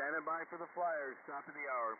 Standing by for the Flyers, top of the hour.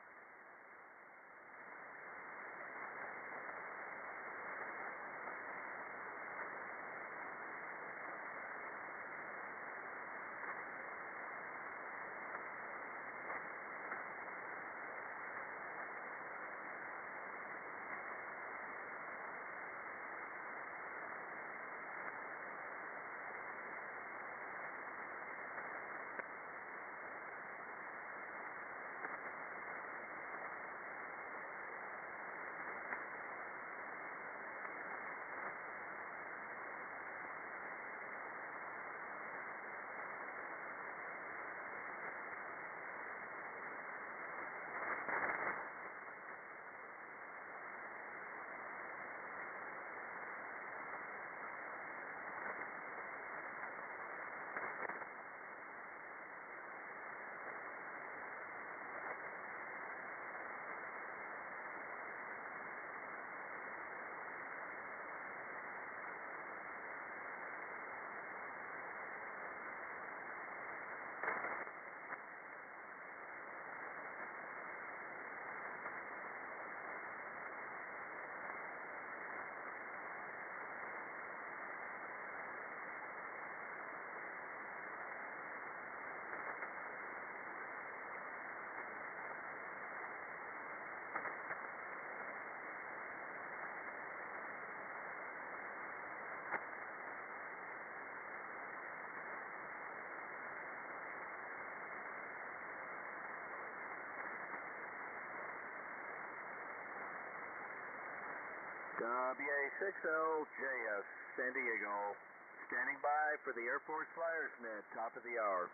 WA60JS, San Diego, standing by for the Air Force Flyers net, top of the hour.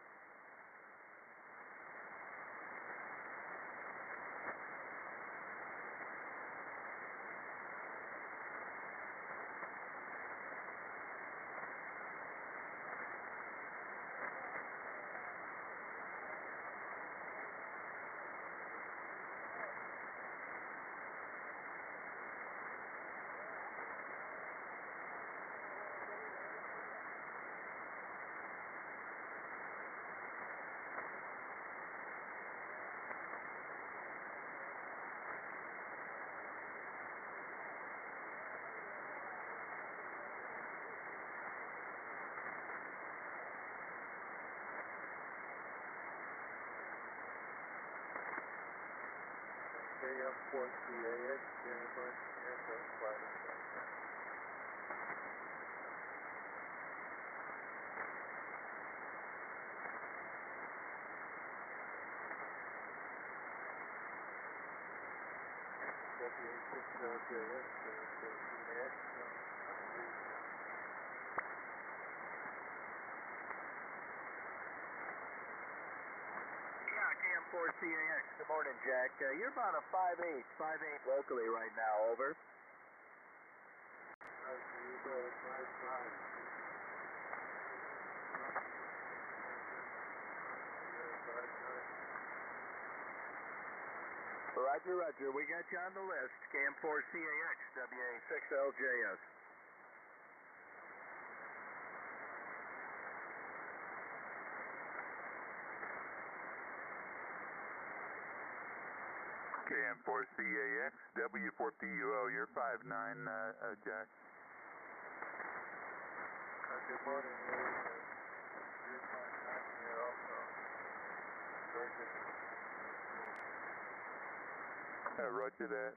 KM4CAX, Jennifer, Airport Flight. WA60JS, KM4CAX, KM4CAX, good morning, Jack. You're about a 5'8" locally right now, over. Roger, roger. We got you on the list. KM4CAX, WA6LJS. KM4CAX, W4PUO, you're 5'9", Jack. Good morning, you're 5'9" here also. Very good. Roger that.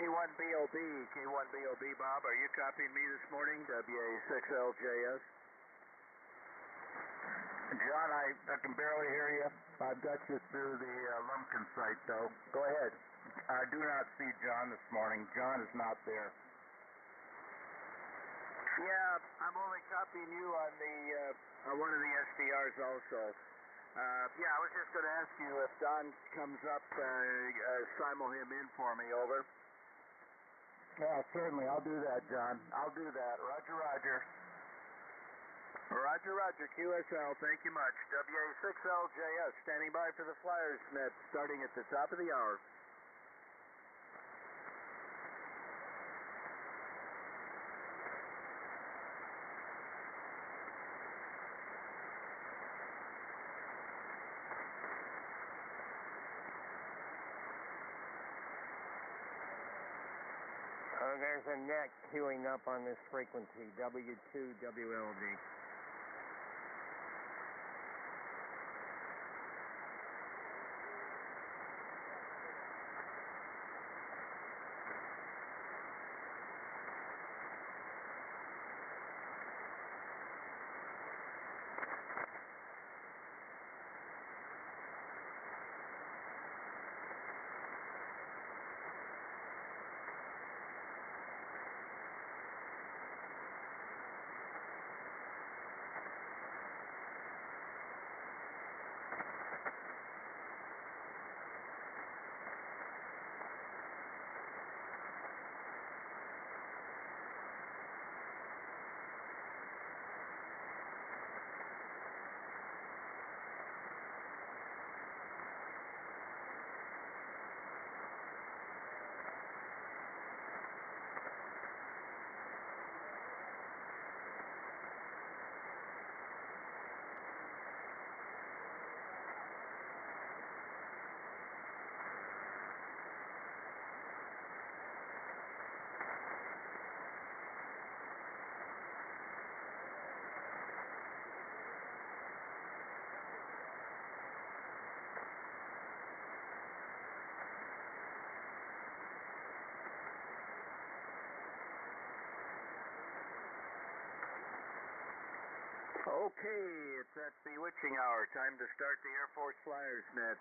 K1BOB, K1BOB, Bob, are you copying me this morning? WA6LJS. John, I can barely hear you. I've got you through the Lumpkin site, though. Go ahead. I do not see John this morning. John is not there. Yeah, I'm only copying you on the on one of the SDRs also. Yeah, I was just going to ask you if Don comes up, simul him in for me, over. Yeah, certainly. I'll do that, John. I'll do that. Roger, roger. Roger, roger. QSL, thank you much. WA6LJS, standing by for the Flyers net, starting at the top of the hour. There's a net queuing up on this frequency, W2WLD. Okay, it's that bewitching hour. Time to start the Air Force Flyers net.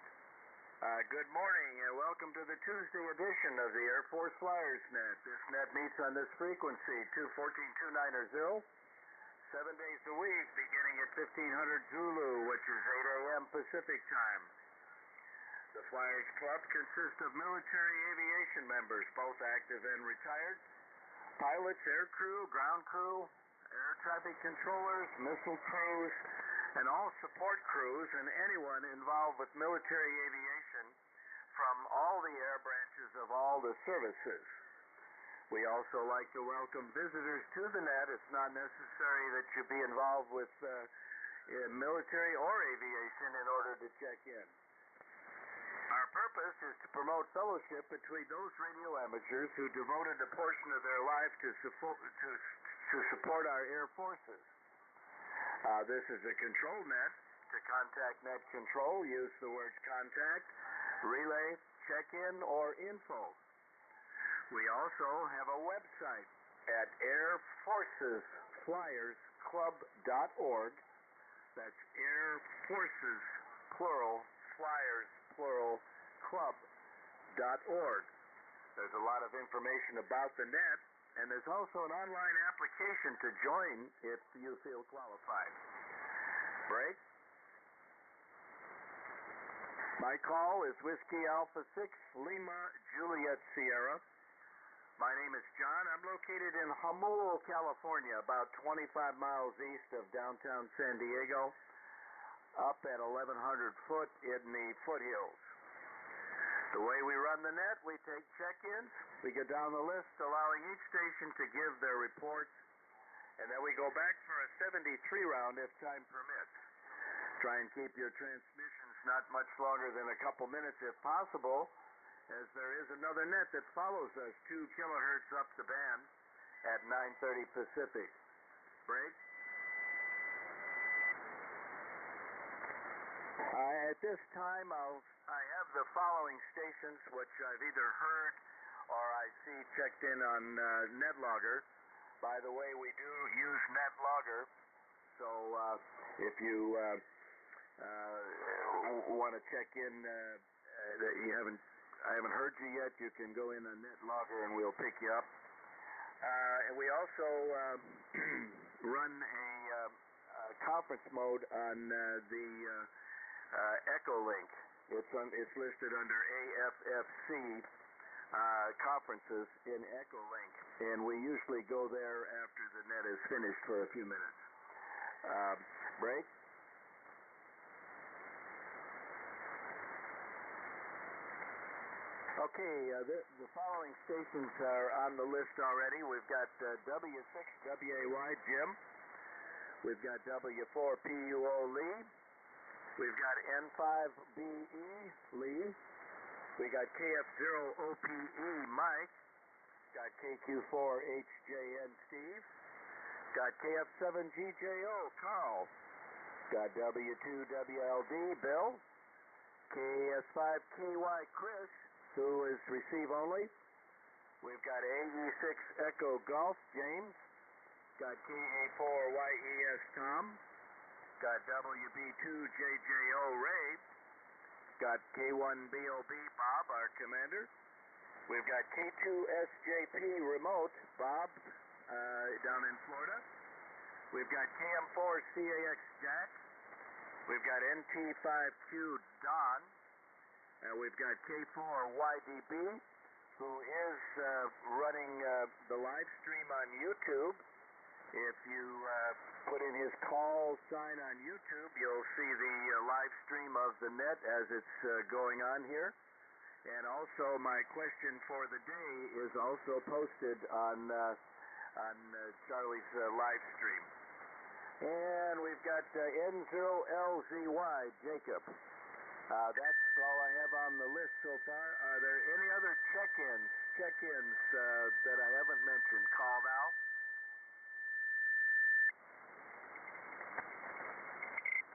Good morning and welcome to the Tuesday edition of the Air Force Flyers net. This net meets on this frequency, 214-290, 7 days a week, beginning at 1500 Zulu, which is 8 a.m. Pacific time. The Flyers Club consists of military aviation members, both active and retired, pilots, air crew, ground crew, air traffic controllers, missile crews, and all support crews, and anyone involved with military aviation from all the air branches of all the services. We also like to welcome visitors to the net. It's not necessary that you be involved with military or aviation in order to check in. Our purpose is to promote fellowship between those radio amateurs who devoted a portion of their life to support our air forces. This is a control net. To contact net control, use the words contact, relay, check-in, or info. We also have a website at airforcesflyersclub.org. That's Air Forces, plural, Flyers, plural, club.org. There's a lot of information about the net, and there's also an online application to join if you feel qualified. Break. My call is Whiskey Alpha 6, Lima, Juliet, Sierra. My name is John. I'm located in Jamul, California, about 25 miles east of downtown San Diego, up at 1,100 foot in the foothills. The way we run the net, we take check-ins, we go down the list, allowing each station to give their reports, and then we go back for a 73 round if time permits. Try and keep your transmissions not much longer than a couple minutes if possible, as there is another net that follows us 2 kilohertz up the band at 9:30 Pacific. Break. At this time, I have the following stations which I've either heard RIC checked in on NetLogger. By the way, we do use NetLogger, so if you want to check in that I haven't heard you yet, you can go in on NetLogger and we'll pick you up. And we also run a conference mode on the Echolink. It's listed under AFFC conferences in Echolink, and we usually go there after the net is finished for a few minutes. Break. Okay, the following stations are on the list already. We've got W6 WAY Jim. We've got W4PUO Lee. We've got N5BE Lee. We got KF0OPE Mike. Got KQ4HJN Steve. Got KF7GJO Carl. Got W2WLD Bill. KS5KY Chris, who is receive only. We've got AE6 Echo Golf James. Got KA4YES Tom. Got WB2JJO Ray. Got K1BOB Bob, our commander. We've got K2SJP Remote Bob down in Florida. We've got KM4CAX Jack. We've got NT5Q Don. We've got K4YDB, who is running the live stream on YouTube. If you put in his call sign on YouTube, you'll see the live stream of the net as it's going on here. And also, my question for the day is also posted on Charlie's live stream. And we've got N0LZY Jacob. That's all I have on the list so far. Are there any other check-ins that I haven't mentioned? Call now.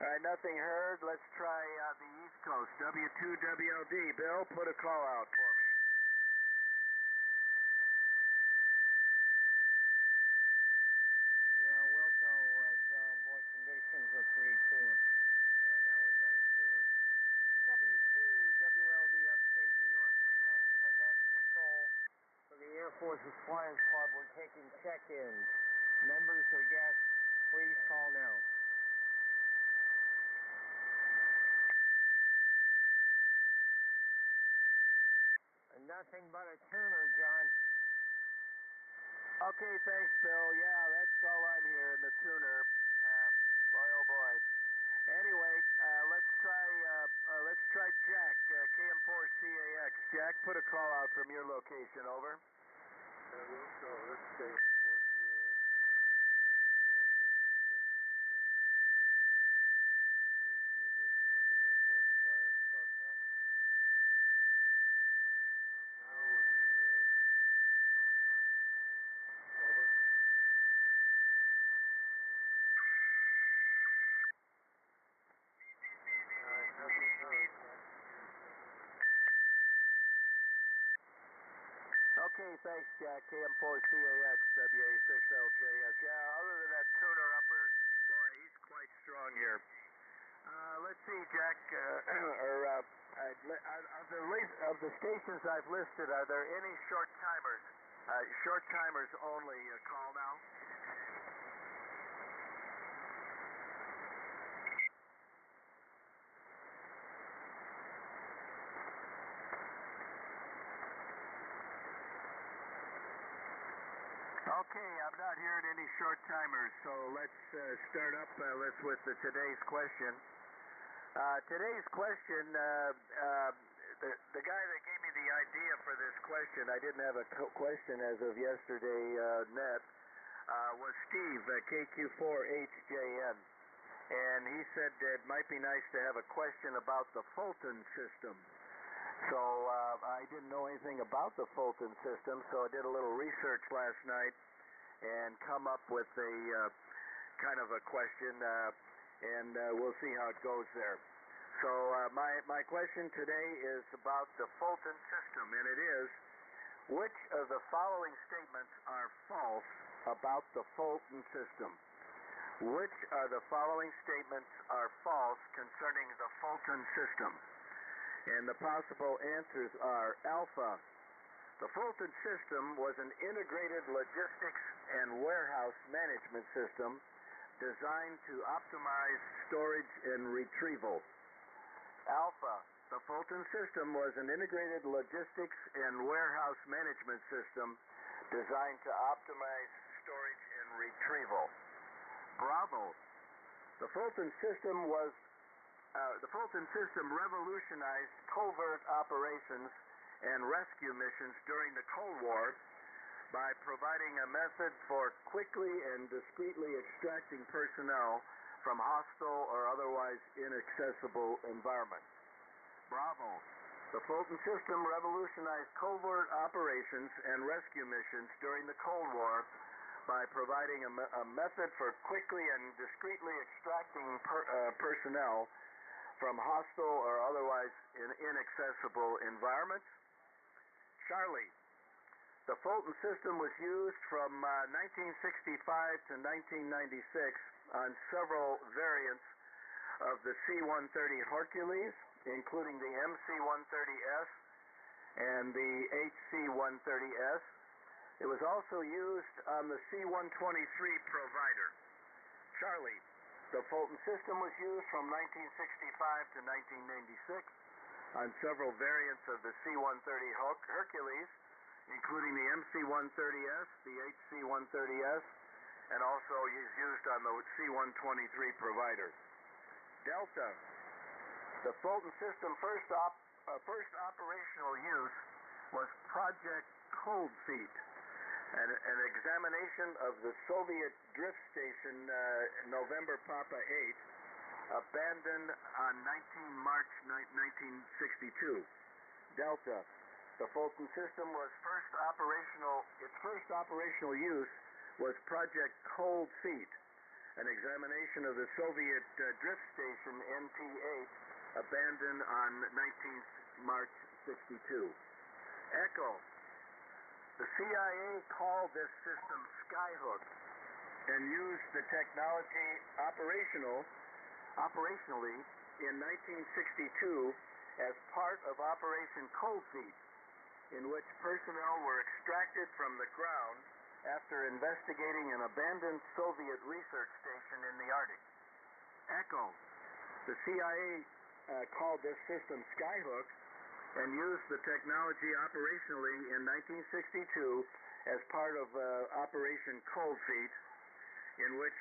All right, nothing heard. Let's try the East Coast. W2WLD. Bill, put a call out for me. Yeah, Wilco, John, more conditions are pretty poor. Now we've got a tuner. W2WLD Upstate New York relaying for net control for the Air Force's Flyers Club. We're taking check-ins. Members or guests, please call now. Nothing but a tuner, John. Okay, thanks, Bill. Yeah, that's all I'm hearing, the tuner. Boy, oh boy. Anyway, let's try Jack, KM4CAX. Jack, put a call out from your location, over. Let's see. Okay, thanks, Jack. KM4CAX, WA6LJS. Yeah, other than that tuner upper, boy, he's quite strong here. Let's see, Jack. Of the stations I've listed, are there any short timers? Short timers only. Call now. Okay, I'm not hearing any short timers, so let's start up with today's question. Today's question, the guy that gave me the idea for this question, I didn't have a question as of yesterday net, was Steve, KQ4HJN. And he said it might be nice to have a question about the Fulton system. So I didn't know anything about the Fulton system, so I did a little research last night and come up with a kind of a question, and we'll see how it goes there. So my question today is about the Fulton system, and it is, Which of the following statements are false about the Fulton system? Which of the following statements are false concerning the Fulton system? And the possible answers are alpha. The Fulton system was an integrated logistics and warehouse management system designed to optimize storage and retrieval. Alpha. The Fulton system was an integrated logistics and warehouse management system designed to optimize storage and retrieval. Bravo. The Fulton system revolutionized covert operations and rescue missions during the Cold War by providing a method for quickly and discreetly extracting personnel from hostile or otherwise inaccessible environments. Bravo. The Fulton system revolutionized covert operations and rescue missions during the Cold War by providing a method for quickly and discreetly extracting personnel from hostile or otherwise inaccessible environments. Charlie. The Fulton system was used from 1965 to 1996 on several variants of the C-130 Hercules, including the MC-130S and the HC-130S. It was also used on the C-123 Provider. Charlie. The Fulton system was used from 1965 to 1996 on several variants of the C-130 Hercules, including the MC-130S, the HC-130S, and also is used on the C-123 Provider. Delta. The Fulton system first operational use was Project Cold Feet, an examination of the Soviet drift station November Papa 8, abandoned on 19 March 1962. Delta. The Fulton system was its first operational use was Project Cold Feet, an examination of the Soviet drift station NP-8, abandoned on 19th March 62. Echo. The CIA called this system Skyhook and used the technology operationally in 1962 as part of Operation Cold Feet, in which personnel were extracted from the ground after investigating an abandoned Soviet research station in the Arctic. Echo. The CIA called this system Skyhook and used the technology operationally in 1962 as part of Operation Cold Feet, in which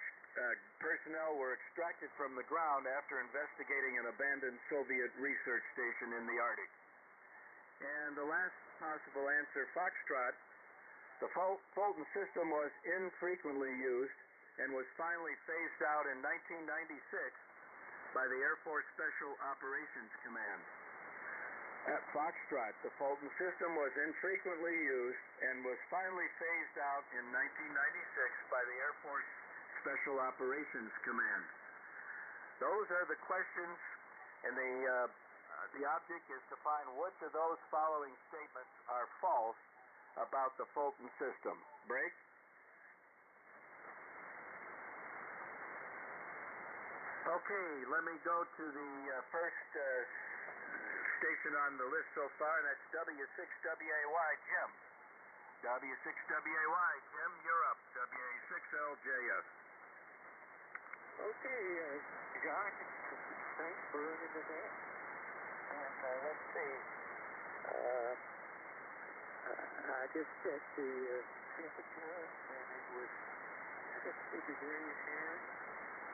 personnel were extracted from the ground after investigating an abandoned Soviet research station in the Arctic. And the last possible answer, Foxtrot. The Fulton system was infrequently used and was finally phased out in 1996 by the Air Force Special Operations Command. At Foxtrot, the Fulton system was infrequently used and was finally phased out in 1996 by the Air Force Special Operations Command. Those are the questions, and the object is to find which of those following statements are false about the Fulton system. Break. Okay, let me go to the first station on the list so far, and that's W6WAY, Jim. W6WAY, Jim, you're up. WA6LJS. Okay, John, thanks for running the net. And let's see. I just checked the temperature, and it was 60 degrees here.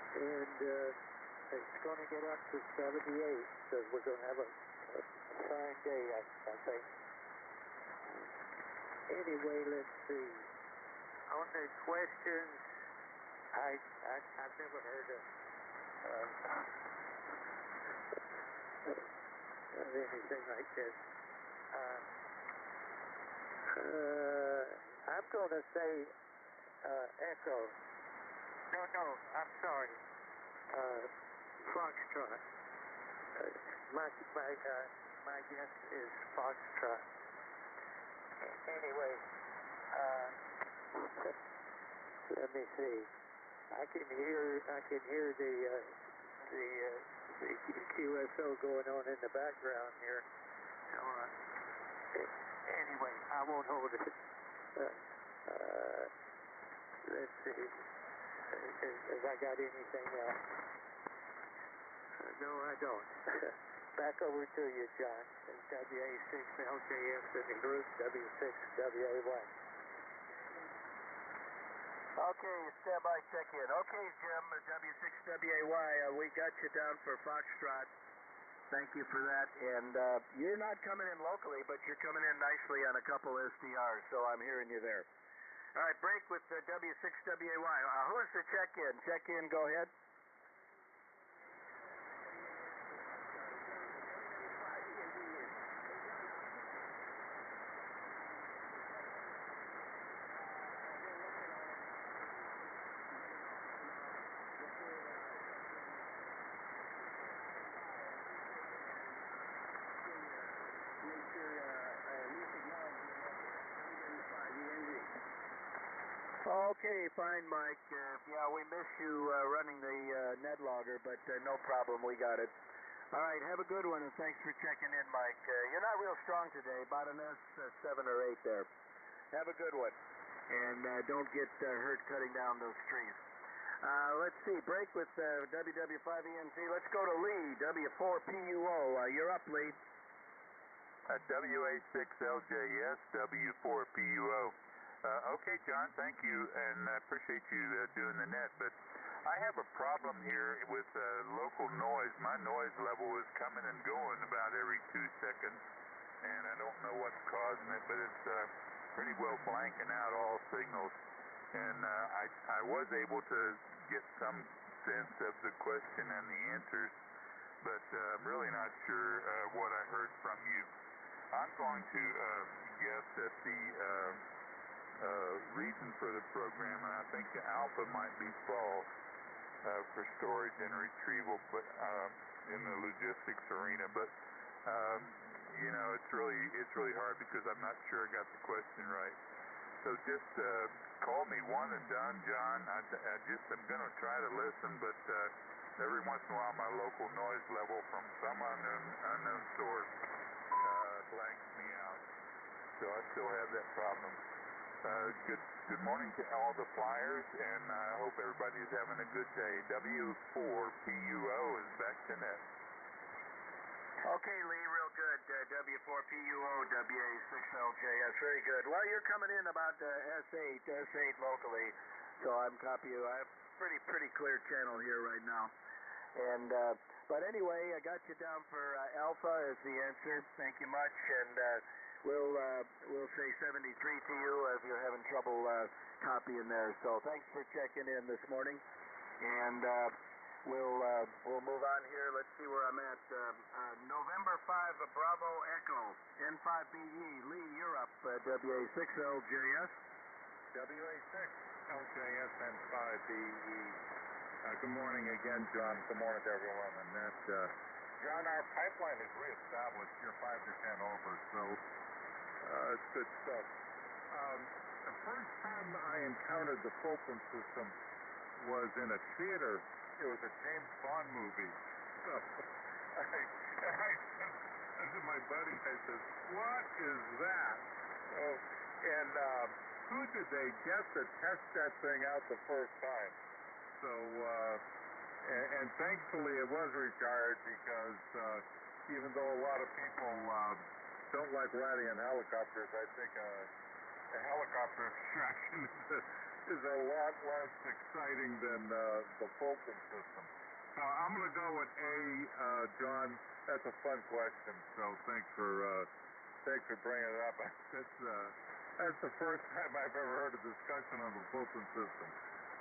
And it's going to get up to 78, so we're going to have a fine day, I think. Anyway, let's see. On the questions, I've never heard of anything like this. I'm going to say Echo. No, I'm sorry. Foxtrot. My guess is Foxtrot. Anyway, let me see. I can hear the QSO going on in the background here. So, anyway, I won't hold it. Let's see. Have I got anything else? No, I don't. Back over to you, John. WA6LJS in the group, W6WA1. Okay, standby check-in. Okay, Jim, W6WAY, we got you down for Foxtrot. Thank you for that. And you're not coming in locally, but you're coming in nicely on a couple SDRs, so I'm hearing you there. All right, break with W6WAY. Who's the check-in? Check-in, go ahead. Okay, fine, Mike. Yeah, we miss you running the net logger, but no problem. We got it. All right, have a good one, and thanks for checking in, Mike. You're not real strong today, about an S7 or 8 there. Have a good one, and don't get hurt cutting down those trees. Let's see, break with WW5ENZ. Let's go to Lee, W4PUO. You're up, Lee. WA6LJS, W4PUO. Okay, John, thank you, and I appreciate you doing the net, but I have a problem here with local noise. My noise level is coming and going about every 2 seconds, and I don't know what's causing it, but it's pretty well blanking out all signals, and I was able to get some sense of the question and the answers, but I'm really not sure what I heard from you. I'm going to guess that the reason for the program, and I think the alpha might be false for storage and retrieval, but in the logistics arena. But you know, it's really hard because I'm not sure I got the question right. So just call me one and done, John. I'm gonna try to listen, but every once in a while my local noise level from some unknown source blanks me out. So I still have that problem. Good morning to all the flyers, and I hope everybody's having a good day. W4PUO is back to net. Okay, Lee, real good. W4PUO, WA6LJS, very good. Well, you're coming in about S8 locally, so I'm copying you. I have pretty clear channel here right now. And but anyway, I got you down for Alpha as the answer. Thank you much, and we'll say 73 to you if you're having trouble copying there. So thanks for checking in this morning, and we'll move on here. Let's see where I'm at. November 5, Bravo Echo, N5BE. Lee, you're up. WA6LJS. WA6LJS N5BE. Good morning again, John. Good morning to everyone. And that, John, our pipeline is reestablished. You're 5 to 10 over, so it's good stuff. The first time I encountered the fulcrum system was in a theater. It was a James Bond movie. So I said to my buddy, I said, "What is that?" Oh, and who did they get to test that thing out the first time? So, and thankfully it was retired because even though a lot of people don't like riding in helicopters, I think a helicopter extraction is a lot less exciting than the fulcrum system. I'm going to go with A, John. That's a fun question, so thanks for bringing it up. That's the first time I've ever heard a discussion on the fulcrum system.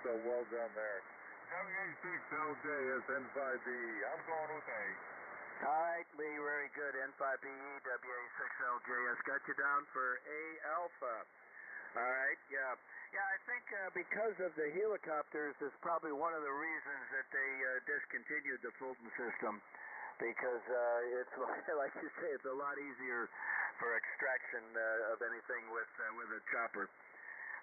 So well done there. WA6LJS N5BE. I'm going with A. All right, Lee, very good. N5BE, WA6LJS. Got you down for A Alpha. All right, yeah. Yeah, I think because of the helicopters is probably one of the reasons that they discontinued the Fulton system, because it's like you say, it's a lot easier for extraction of anything with a chopper.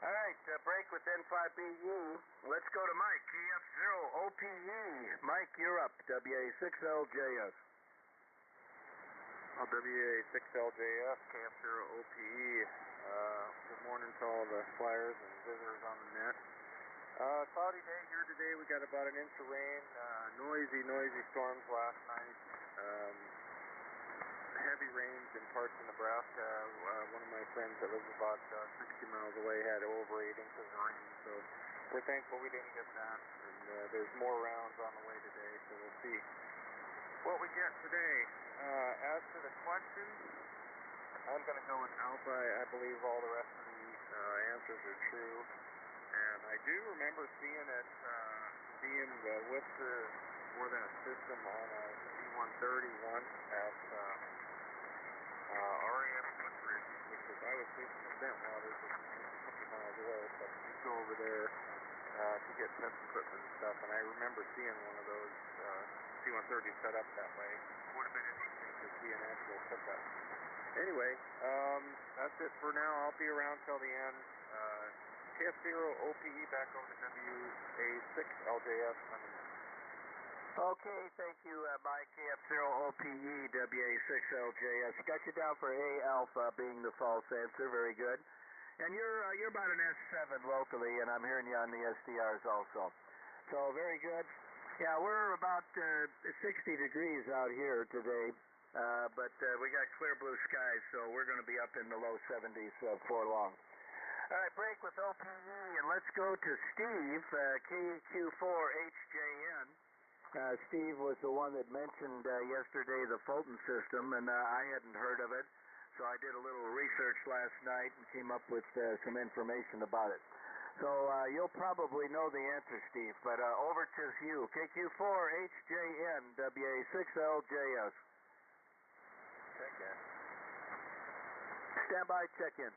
All right, break with N5BE. Let's go to Mike, KF0OPE. Mike, you're up, WA6LJS. WA6LJS, KF0OPE. Good morning to all the flyers and visitors on the net. Cloudy day here today. We got about an inch of rain. Noisy storms last night. Heavy rains in parts of Nebraska. One of my friends that lives about 60 miles away had over 8 inches of rain. So we're thankful we didn't get that. And there's more rounds on the way today, so we'll see what we get today. As to the questions, I'm going to go with Alpha. I believe all the rest of the answers are true. And I do remember seeing it, being with for that system on a C-130 once at RAF Woodbridge, which was, I was based in Bentwater, which is 50 miles away, but we go over there to get test equipment and stuff, and I remember seeing one of those C-130 set up that way. Would have been interesting to see an actual pickup. Anyway, that's it for now. I'll be around till the end. KF0OPE back over to WA6LJS. Okay, thank you, Mike, KF0OPE, WA6LJS. Got you down for A Alpha being the false answer. Very good. And you're about an S7 locally, and I'm hearing you on the SDRs also. So very good. Yeah, we're about 60 degrees out here today, but we got clear blue skies, so we're going to be up in the low 70s before long. All right, break with OPE, and let's go to Steve, KQ4HJN. Steve was the one that mentioned yesterday the Fulton system, and I hadn't heard of it, so I did a little research last night and came up with some information about it. So you'll probably know the answer, Steve, but over to you, KQ4HJN, WA6LJS. Check in. Stand by, check in.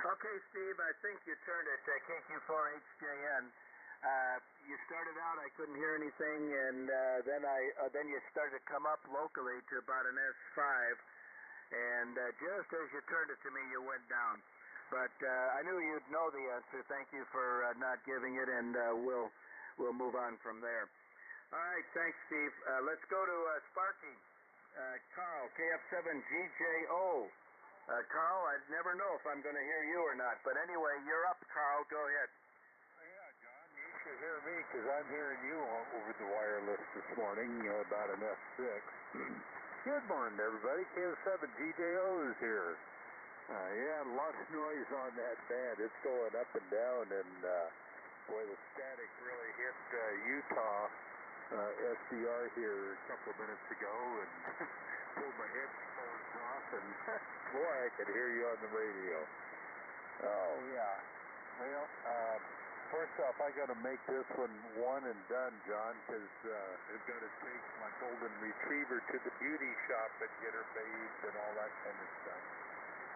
Okay, Steve, I think you turned it KQ4HJN. You started out, I couldn't hear anything, and then you started to come up locally to about an S5, and just as you turned it to me, you went down. But I knew you'd know the answer. Thank you for not giving it, and we'll move on from there. All right, thanks, Steve. Let's go to Sparky. Carl, KF7GJO. Carl, I never know if I'm going to hear you or not, but anyway, you're up, Carl. Go ahead. Yeah, John, you should hear me because I'm hearing you over the wireless this morning about an S6. Good morning, everybody. KF7GJO is here. Yeah, a lot of noise on that band. It's going up and down, and boy, the static really hit Utah SDR here a couple of minutes ago, and pulled my headphones off, and boy, I could hear you on the radio. Oh, yeah. Well, first off, I got to make this one and done, John, because I've got to take my golden retriever to the beauty shop and get her bathed and all that kind of stuff.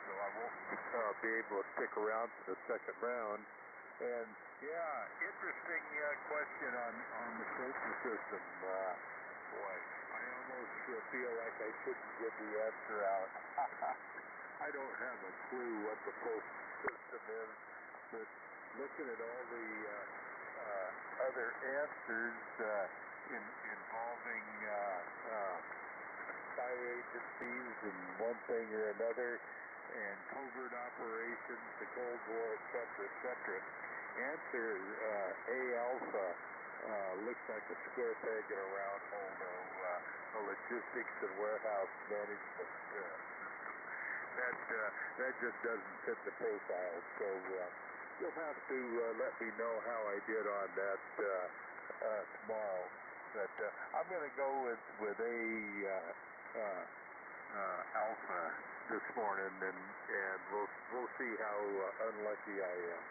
So I won't be able to stick around for the second round. And yeah, interesting question on the Fulton system. Boy, I almost feel like I shouldn't give the answer out. I don't have a clue what the Fulton system is, but looking at all the other answers involving spy agencies and one thing or another, and covert operations, the Cold War, etc., etc. Answer A Alpha looks like a square peg in a round hole, though. A logistics and warehouse management system. That just doesn't fit the profile. So you'll have to let me know how I did on that tomorrow. But I'm going to go with a alpha this morning, and we'll see how unlucky I am.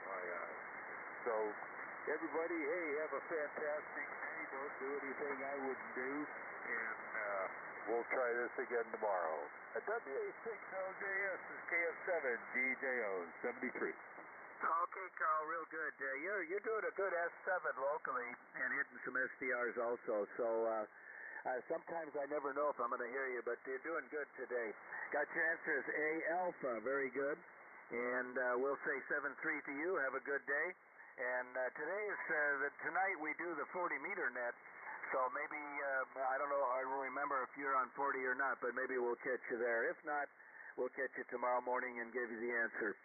So everybody, hey, have a fantastic day. Don't do anything I wouldn't do, and we'll try this again tomorrow. At WA6LJS is KF7 DJO 73. Okay, Carl, real good. You're doing a good S7 locally and hitting some SDRs also. So sometimes I never know if I'm going to hear you, but you're doing good today. Got your answers A alpha, very good. And we'll say 7-3 to you. Have a good day. And tonight we do the 40-meter net. So maybe I don't know. I don't remember if you're on 40 or not, but maybe we'll catch you there. If not, we'll catch you tomorrow morning and give you the answer.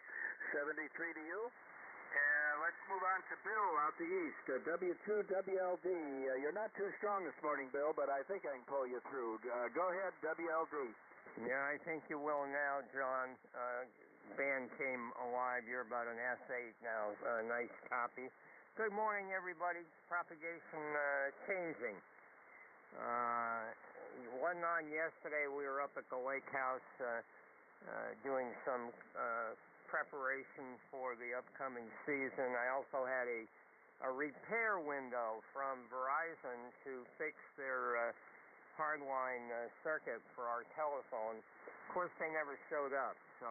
73 to you. Let's move on to Bill out the east. W2WLD. You're not too strong this morning, Bill, but I think I can pull you through. Go ahead, WLD. Yeah, I think you will now, John. Band came alive. You're about an S8 now. Nice copy. Good morning, everybody. Propagation changing. One on yesterday, we were up at the lake house doing some preparation for the upcoming season. I also had a repair window from Verizon to fix their hardline circuit for our telephone. Of course, they never showed up, so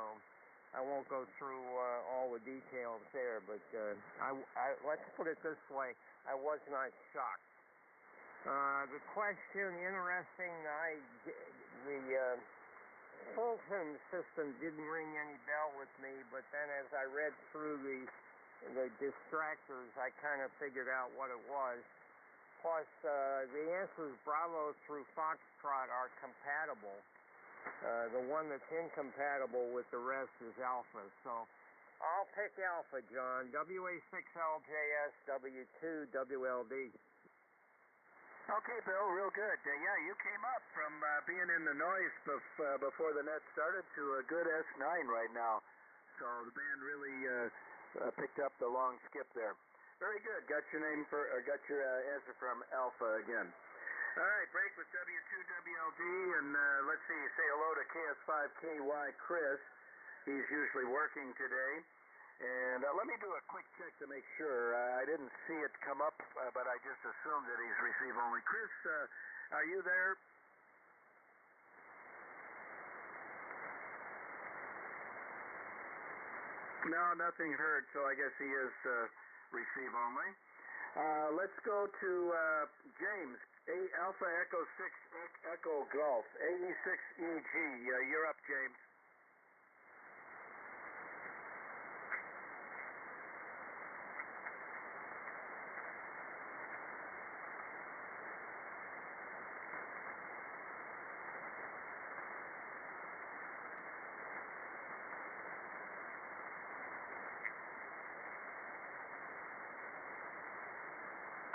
I won't go through all the details there, but let's put it this way, I was not shocked. The question, interesting, the Fulton system didn't ring any bell with me, but then as I read through the distractors, I kind of figured out what it was. Plus, the answers Bravo through Foxtrot are compatible. The one that's incompatible with the rest is Alpha. So I'll pick Alpha, John. WA6LJS, W2WLD. Okay, Bill, real good. Yeah, you came up from being in the noise before the net started to a good S9 right now. So the band really picked up the long skip there. Very good. Got your answer from Alpha again. All right, break with W2WLD, and let's see. Say hello to KS5KY Chris. He's usually working today. And let me do a quick check to make sure. I didn't see it come up, but I just assumed that he's receive only. Chris, are you there? No, nothing heard, so I guess he is receive only. Let's go to James. Alpha Echo 6 Echo Golf. AE6EG. You're up, James.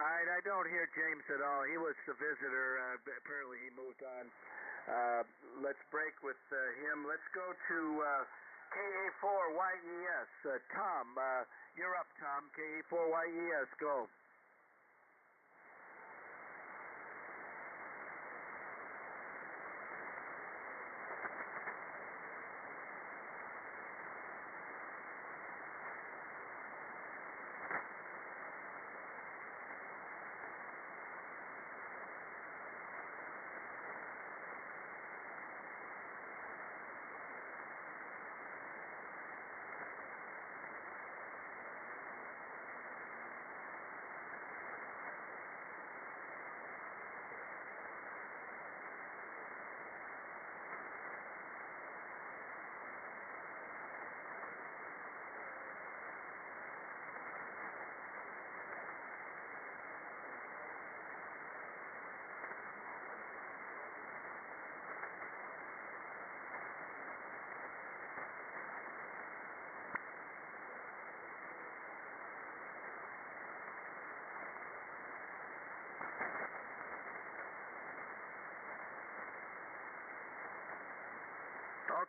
I don't hear James at all. He was the visitor. Apparently he moved on. Let's break with him. Let's go to KA4YES. Tom, you're up, Tom. KA4YES, go.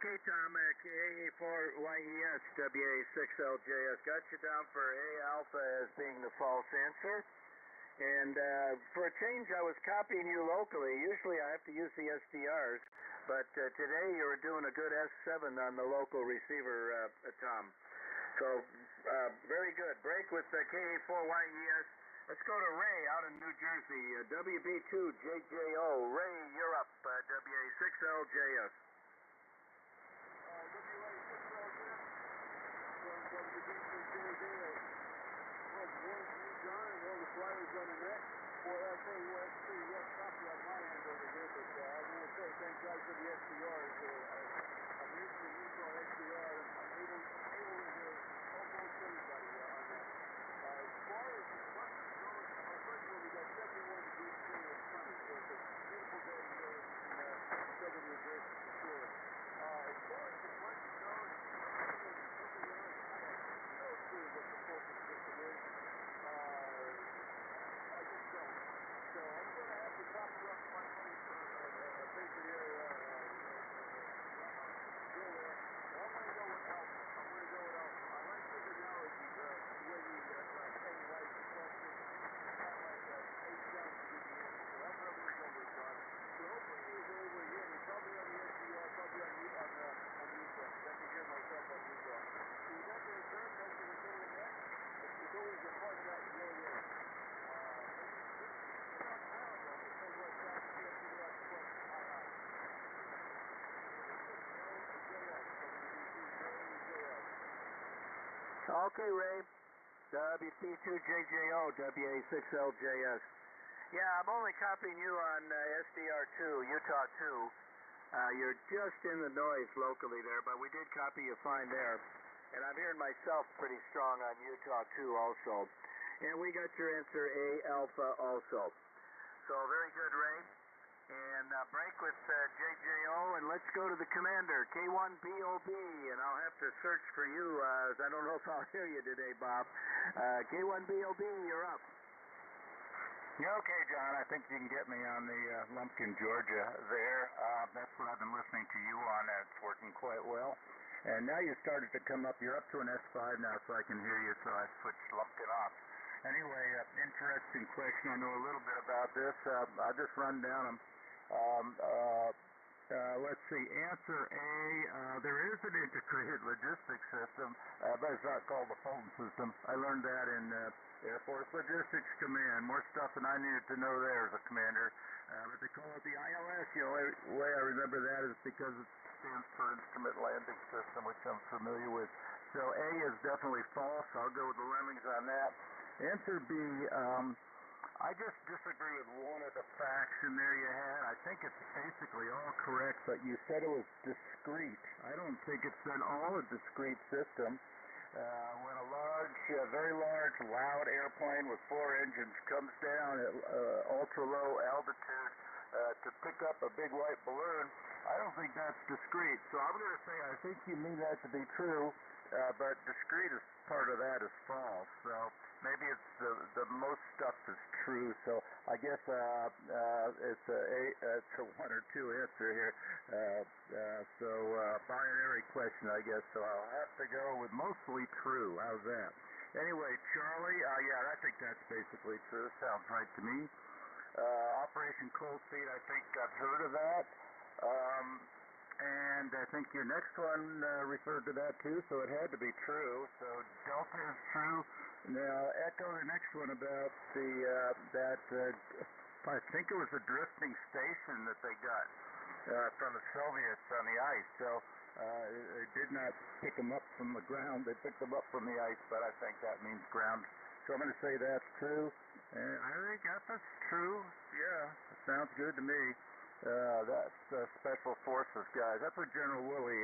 Okay, Tom, KA4YES, WA6LJS. Got you down for A Alpha as being the false answer. And for a change, I was copying you locally. Usually I have to use the SDRs, but today you were doing a good S7 on the local receiver, Tom. So, very good. Break with KA4YES. Let's go to Ray out in New Jersey, WB2JJO. Ray, you're up, WA6LJS. John, and all the flyers running that. Boy, I tell you what, it's pretty rough copy on my end over here, but I want to say thank God for the SDRs. I'm used to Utah SDR, and I'm able to hear almost everybody on that. As far as the buses goes, first of all, we got 71 degrees here in sunny, so it's a beautiful day here in southern New Jersey for sure. As far as the buses goes, I have no clue what the focus system is. I just don't. So I'm going to have to copy up my money for a paper here, go there. I'm going to go with Alpha. I like the analogy, the way we analyze the question. Not like 8 sounds to give the answer. So I'm going to go with John. So hopefully he's over here. He's probably on the SDR, probably on Utah. I can hear myself on Utah. So you got the return that's in the middle of that. It's always a part of that really is. Okay, Ray. WC2JJO, WA6LJS. Yeah, I'm only copying you on SDR2, Utah 2. You're just in the noise locally there, but we did copy you fine there. And I'm hearing myself pretty strong on Utah 2 also. And we got your answer, A Alpha also. So very good, Ray. And break with JJO, and let's go to the commander, K1BOB, and I'll have to search for you, as I don't know if I'll hear you today, Bob. K1BOB, you're up. Yeah, okay, John. I think you can get me on the Lumpkin, Georgia there. That's what I've been listening to you on. It's working quite well. And now you started to come up. You're up to an S5 now, so I can hear you, so I switched Lumpkin off. Anyway, interesting question. I know a little bit about this. I'll just run down them. Let's see. Answer A, there is an integrated logistics system, but it's not called the Fulton system. I learned that in Air Force Logistics Command. More stuff than I needed to know there as a commander. But they call it the ILS. The only way I remember that is because it stands for Instrument Landing System, which I'm familiar with. So A is definitely false. I'll go with the lemmings on that. Answer B, I just disagree with one of the facts in there you had. I think it's basically all correct, but you said it was discrete. I don't think it's at all a discrete system. When a large, very large, loud airplane with 4 engines comes down at ultra-low altitude to pick up a big white balloon, I don't think that's discrete. So I'm going to say I think you mean that to be true, but discrete is part of that is false. So maybe it's the most stuff is true. So I guess it's a 1 or 2 answer here. So binary question, I guess. So I'll have to go with mostly true. How's that? Anyway, Charlie, yeah, I think that's basically true. Sounds right to me. Operation Cold Feet, I think I've heard of that. And I think your next one referred to that too, so it had to be true. So Delta is true. Now echo the next one about the I think it was a drifting station that they got from the Soviets on the ice. So they did not pick them up from the ground. They picked them up from the ice, but I think that means ground. So I'm going to say that's true. And I think that's true. Yeah, it sounds good to me. That's Special Forces guys. That's what General Woolley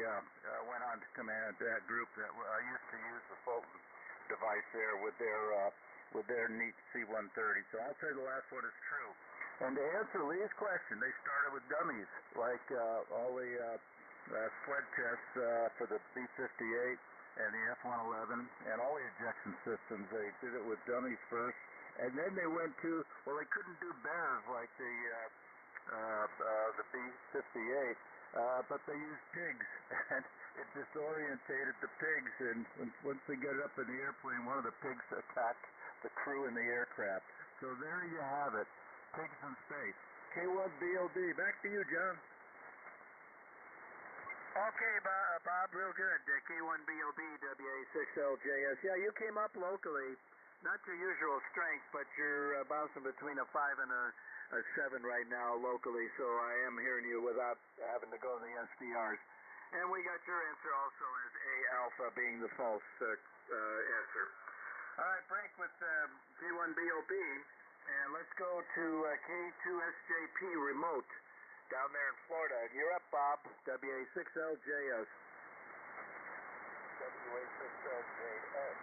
went on to command that group that I used to use the Fulton device there with their neat C-130. So I'll say the last one is true. And to answer Lee's question, they started with dummies, like all the sled tests for the B-58 and the F-111 and all the ejection systems. They did it with dummies first, and then they went to, well, they couldn't do bears like the B-58, but they use pigs, and it disorientated the pigs, and once they get up in the airplane, one of the pigs attacked the crew in the aircraft. So there you have it, pigs in space. K1BOB, back to you, John. Okay, Bob, real good. K1BOB, WA6LJS. Yeah, you came up locally. Not your usual strength, but you're bouncing between a 5 and a 7 right now locally, so I am hearing you without having to go to the SDRs. And we got your answer also as A alpha being the false answer. All right, break with K1BOB, and let's go to K2SJP remote down there in Florida. And you're up, Bob, WA6LJS. WA6LJS.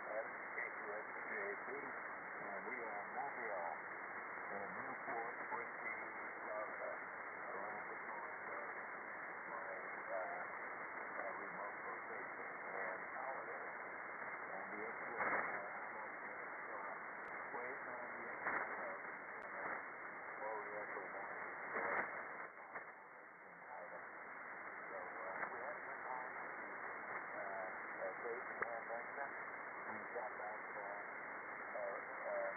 That's K2SJP, and we are Mobile in Newport, Richie, Florida, around the corner of my remote location and holiday. And the airport, almost waiting on the airport Oriental morning. So we had a good time at Dayton and Lincoln. We got back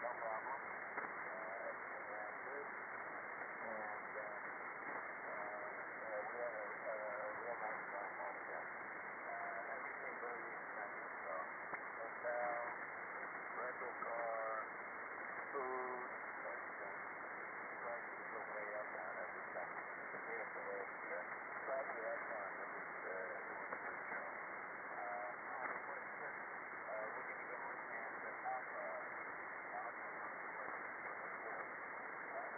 no problem. And good. And we had a real nice time home again. Everything very expensive. So hotel, rental car, food, everything. Prices go way up on everything. Compared to last year. Glad we had fun. It was a good show. On the question, we're going to go and Alpha. Alpha on the question for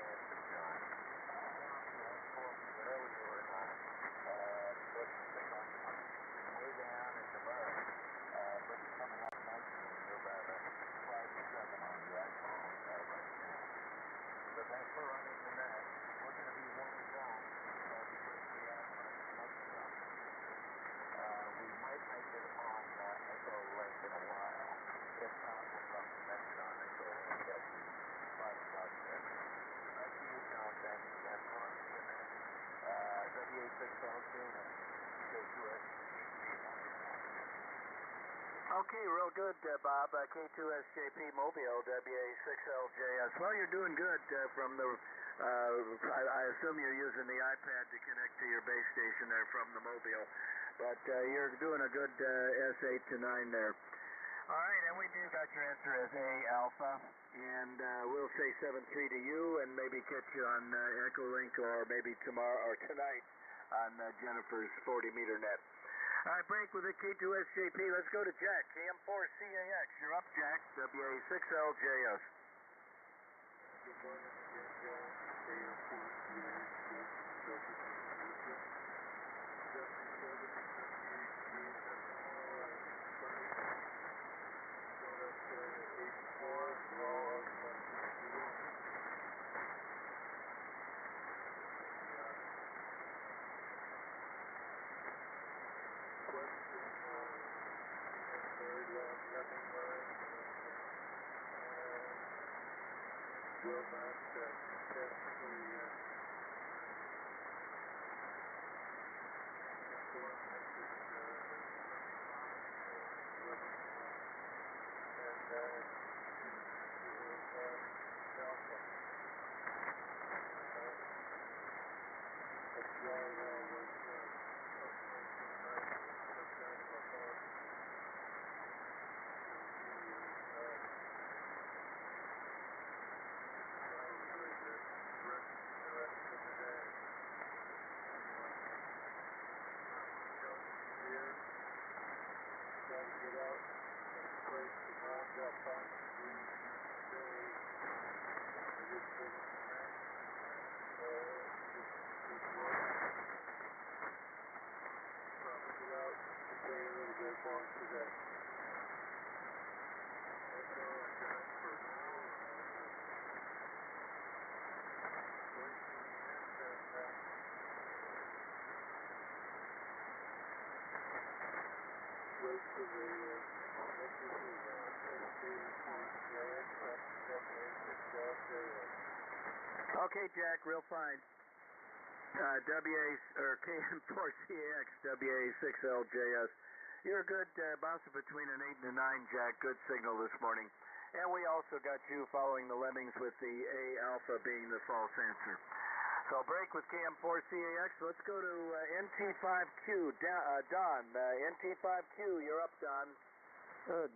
answer, John. I don't know if you had called me earlier or not, but you think I'm way down in the bird, but it's coming up nicely. You're about a 5 to 7 on the iPhone right now. So thanks for running the net. We're going to be one and done because we have much stuff. We might make it on Echo Link in a while. If not, we'll drop the next on Echo Link at the 5 o'clock session. Back to you, John. Thanks again for running the net. WA6LJ and K2SJP. Okay, real good, Bob. K2SJP Mobile, WA6LJS. Well, you're doing good from the, I assume you're using the iPad to connect to your base station there from the Mobile. But you're doing a good S8 to 9 there. All right, and we do got your answer as A alpha, and we'll say 7-3 to you, and maybe catch you on Echo Link or maybe tomorrow or tonight on Jennifer's 40-meter net. All right, break with the K2SJP. Let's go to Jack, KM4CAX. You're up, Jack, WA6LJS. Good morning again, John. Will not successfully inform message and Alpha. That's why I was get out and play some rounds up on the screen. I just finished the match. Just probably get out and play a little bit more today. That's all I got for now. Wait for the end and wait for the Okay, Jack, real fine. KM4CAX, WA6LJS. You're good, bouncing between an 8 and a 9, Jack. Good signal this morning. And we also got you following the lemmings with the A alpha being the false answer. So break with KM4CAX. Let's go to NT5Q. Don, NT5Q, you're up, Don.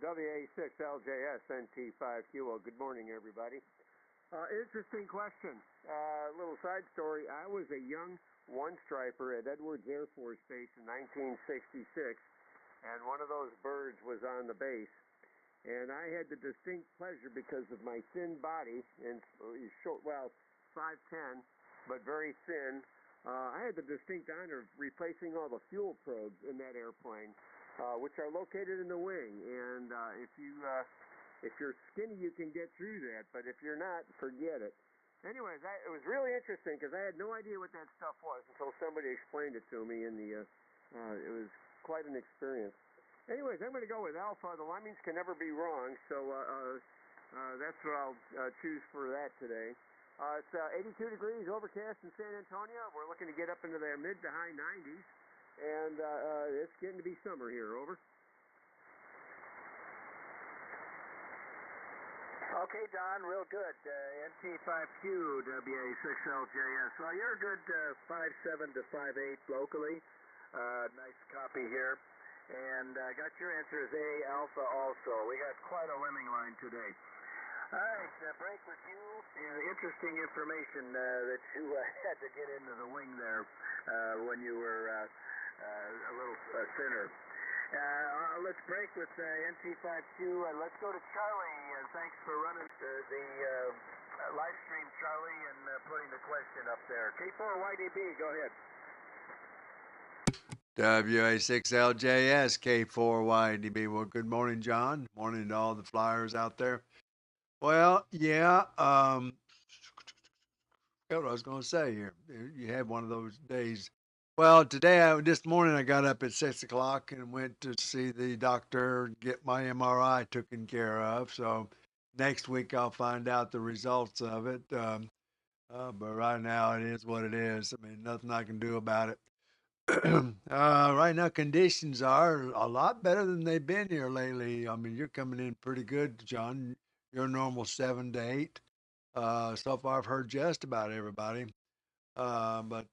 WA6LJS NT5Q. Well, good morning, everybody. Interesting question. Little side story. I was a young one-striper at Edwards Air Force Base in 1966, and one of those birds was on the base. And I had the distinct pleasure, because of my thin body and short, 5'10", but very thin. I had the distinct honor of replacing all the fuel probes in that airplane, which are located in the wing. And if you're skinny, you can get through that, but if you're not, forget it. Anyways, it was really interesting because I had no idea what that stuff was until somebody explained it to me. It was quite an experience. Anyways, I'm going to go with alpha. The lemmings can never be wrong, so that's what I'll choose for that today. It's 82 degrees, overcast in San Antonio. We're looking to get up into the mid to high 90s, and it's getting to be summer here. Over. Okay, Don, real good. NT5Q, WA6LJS. Well, you're a good 5'7" to 5'8" locally. Nice copy here. And got your answer as A alpha also. We got quite a lemming line today. All right, break with you. Interesting information that you had to get into the wing there when you were a little thinner. Let's break with NT5Q. Let's go to Charlie. Thanks for running the live stream, Charlie, and putting the question up there. K4YDB, go ahead. WA6LJS K4YDB. Well, good morning, John. Morning to all the flyers out there. Well, yeah. What I was going to say here. You had one of those days. Well, this morning I got up at 6 o'clock and went to see the doctor, get my MRI taken care of. So next week I'll find out the results of it. But right now it is what it is. I mean, nothing I can do about it. Right now conditions are a lot better than they've been here lately. I mean, you're coming in pretty good, John. You're normal 7 to 8. So far I've heard just about everybody. But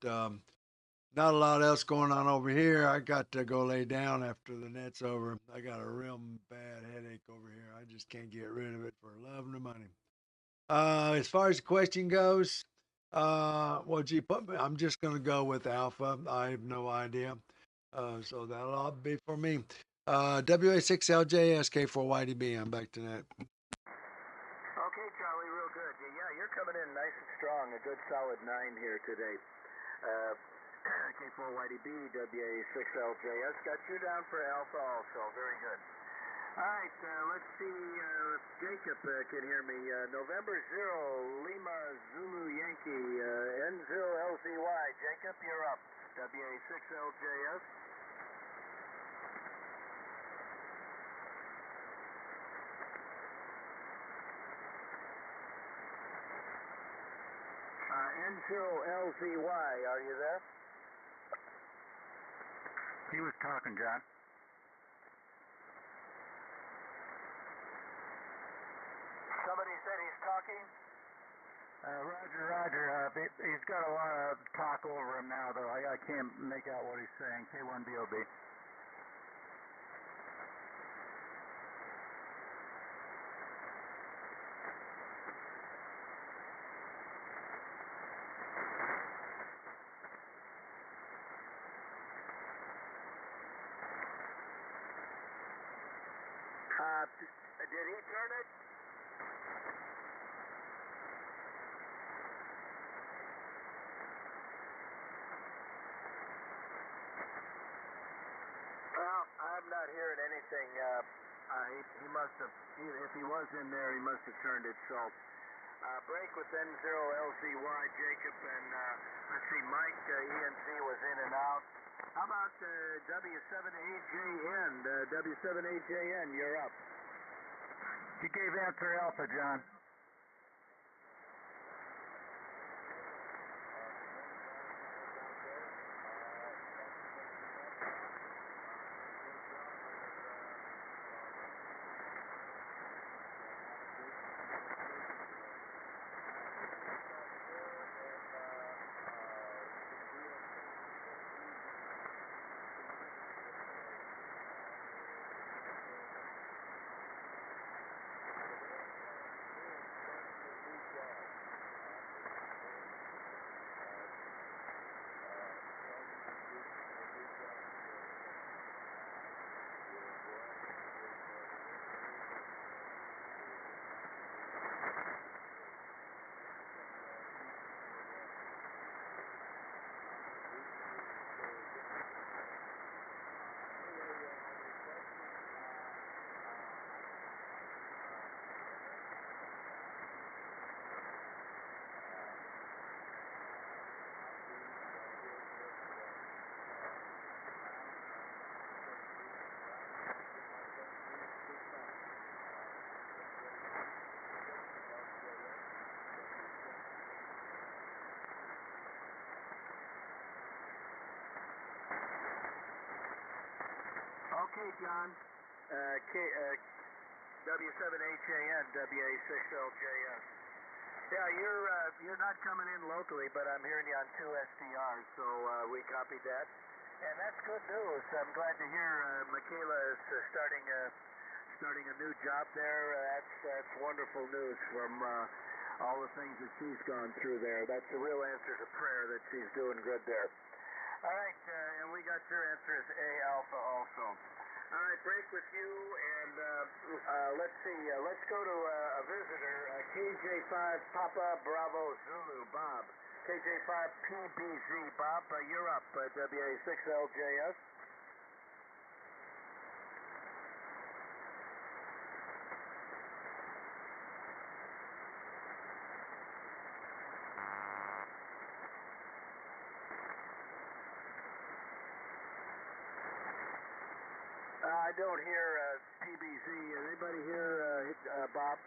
not a lot else going on over here. I got to go lay down after the net's over. I got a real bad headache over here. I just can't get rid of it for love nor money. As far as the question goes, I'm just going to go with alpha. I have no idea. So that'll all be for me. WA6LJS K4YDB. I'm back to that. Okay, Charlie, real good. Yeah, you're coming in nice and strong. A good solid 9 here today. K4YDB, WA6LJS. Got you down for alpha also. Very good. All right, let's see if Jacob can hear me. November 0, Lima Zulu Yankee, N0LZY. Jacob, you're up. WA6LJS. N0LZY, are you there? He was talking, John. Somebody said he's talking? Roger. He's got a lot of talk over him now, though. I can't make out what he's saying. K1BOB. Did he turn it? Well, I'm not hearing anything. He must have, if he was in there, he must have turned it. So, break with N0LZY, Jacob, and let's see, Mike, ENC was in and out. How about W7AJN? W7AJN, you're up. He gave answer alpha, John. John. W7HAN, WA6LJS. Yeah, you're not coming in locally, but I'm hearing you on 2 SDRs, so we copied that. And that's good news. I'm glad to hear Michaela is starting a new job there. That's wonderful news from all the things that she's gone through there. That's a real answer to prayer that she's doing good there. All right, and we got your answer as A Alpha also. All right, break with you, and let's see. Let's go to a visitor, KJ5 Papa Bravo Zulu, Bob. KJ5 PBZ, Bob, you're up, WA6LJS. I don't hear PBZ. Anybody hear Bob?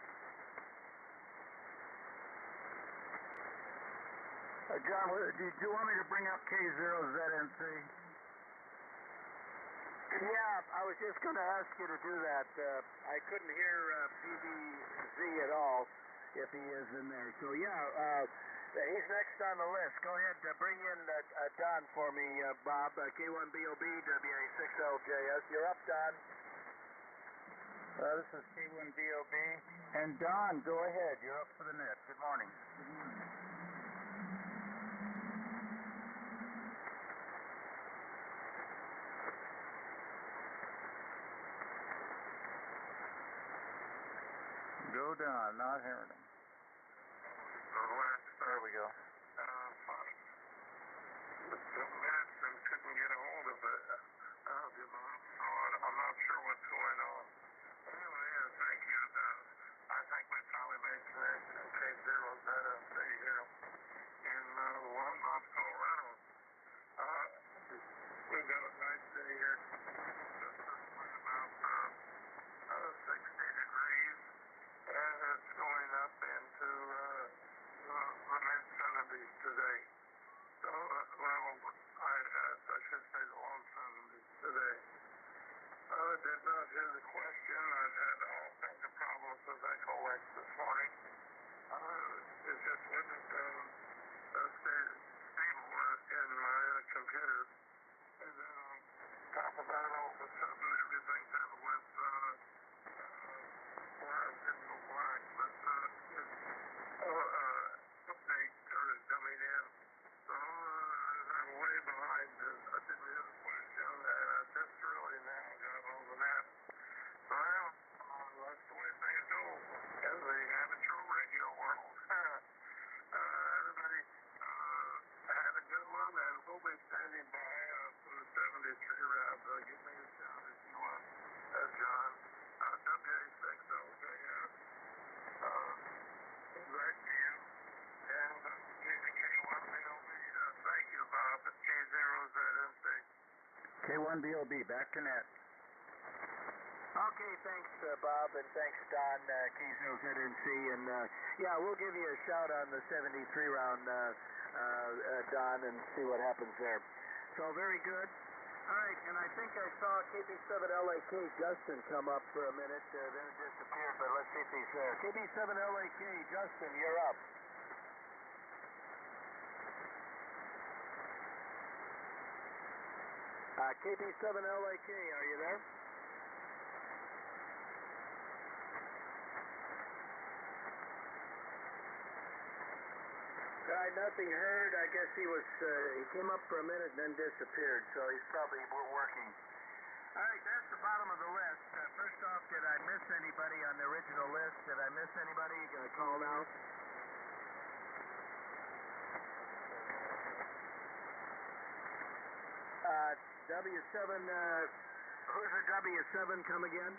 John, do you want me to bring up K0ZNC? Yeah, I was just going to ask you to do that. I couldn't hear PBZ at all if he is in there. So, yeah, he's next on the list. Go ahead, bring in Don for me, Bob. K1BOB, WA6LJS. You're up, Don. This is K1BOB. And Don, go ahead. You're up for the net. Good morning. Go Don, not hearing him. There we go. Fine. The medicine couldn't get a hold of it. So I'm not sure what's going on. Anyway, thank you. I think we finally made connection. K0ZNC here in Longmont, Colorado. We've got a nice day here. This is about 60 degrees, and it's going up into the mid-70s today. So, I should say the low 70s today. I did not hear the question. I've had all kinds of problems with Echo-Link this morning. It just wouldn't stay stable in my computer. And then on top of that, all of a sudden, everything kind of went black, didn't go black, but update started coming in. So I'm way behind. I didn't hear the question, and I just really now got on the net. Well, that's the way things go in the amateur radio world. Everybody had a good one, and we'll be standing by for the 73 round. Give me a shout if you want, John. WA6LJS. Back to you. And K1BOB. Thank you, Bob. K0ZNC. K1BOB, back to net. Okay, thanks, Bob, and thanks, Don, K0ZNC. And, yeah, we'll give you a shout on the 73 round, Don, and see what happens there. So, very good. All right, and I think I saw KB7LAK Justin come up for a minute, then it disappeared, but let's see if he's there. KB7LAK Justin, you're up. KB7LAK, are you there? Nothing heard. I guess he came up for a minute and then disappeared, so he's probably working. All right, that's the bottom of the list. First off, did I miss anybody on the original list? Did I miss anybody? You gonna call now? W7, who's the W7 come again?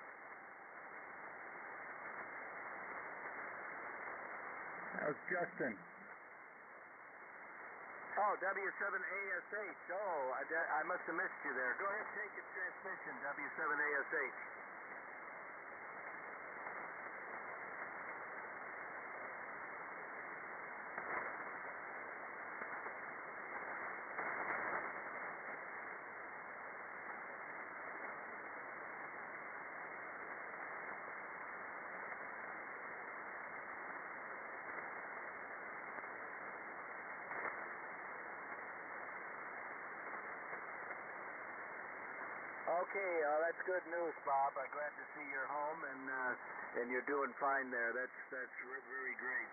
That was Justin. Oh, W7ASH. Oh, I must have missed you there. Go ahead and take your transmission, W7ASH. Okay, that's good news, Bob. I'm glad to see you're home and you're doing fine there. That's very great.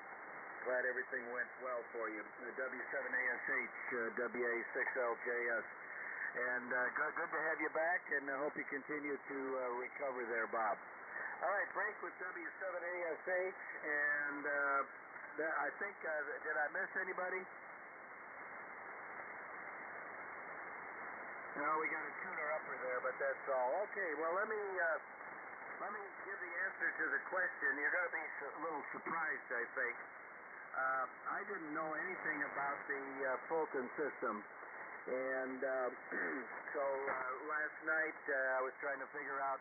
Glad everything went well for you. W7ASH, WA6LJS. And good to have you back, and I hope you continue to recover there, Bob. All right, break with W7ASH, and I think, did I miss anybody? No, we got a tuner-upper there, but that's all. Okay, well, let me give the answer to the question. You're going to be a little surprised, I think. I didn't know anything about the Fulton system. And so last night I was trying to figure out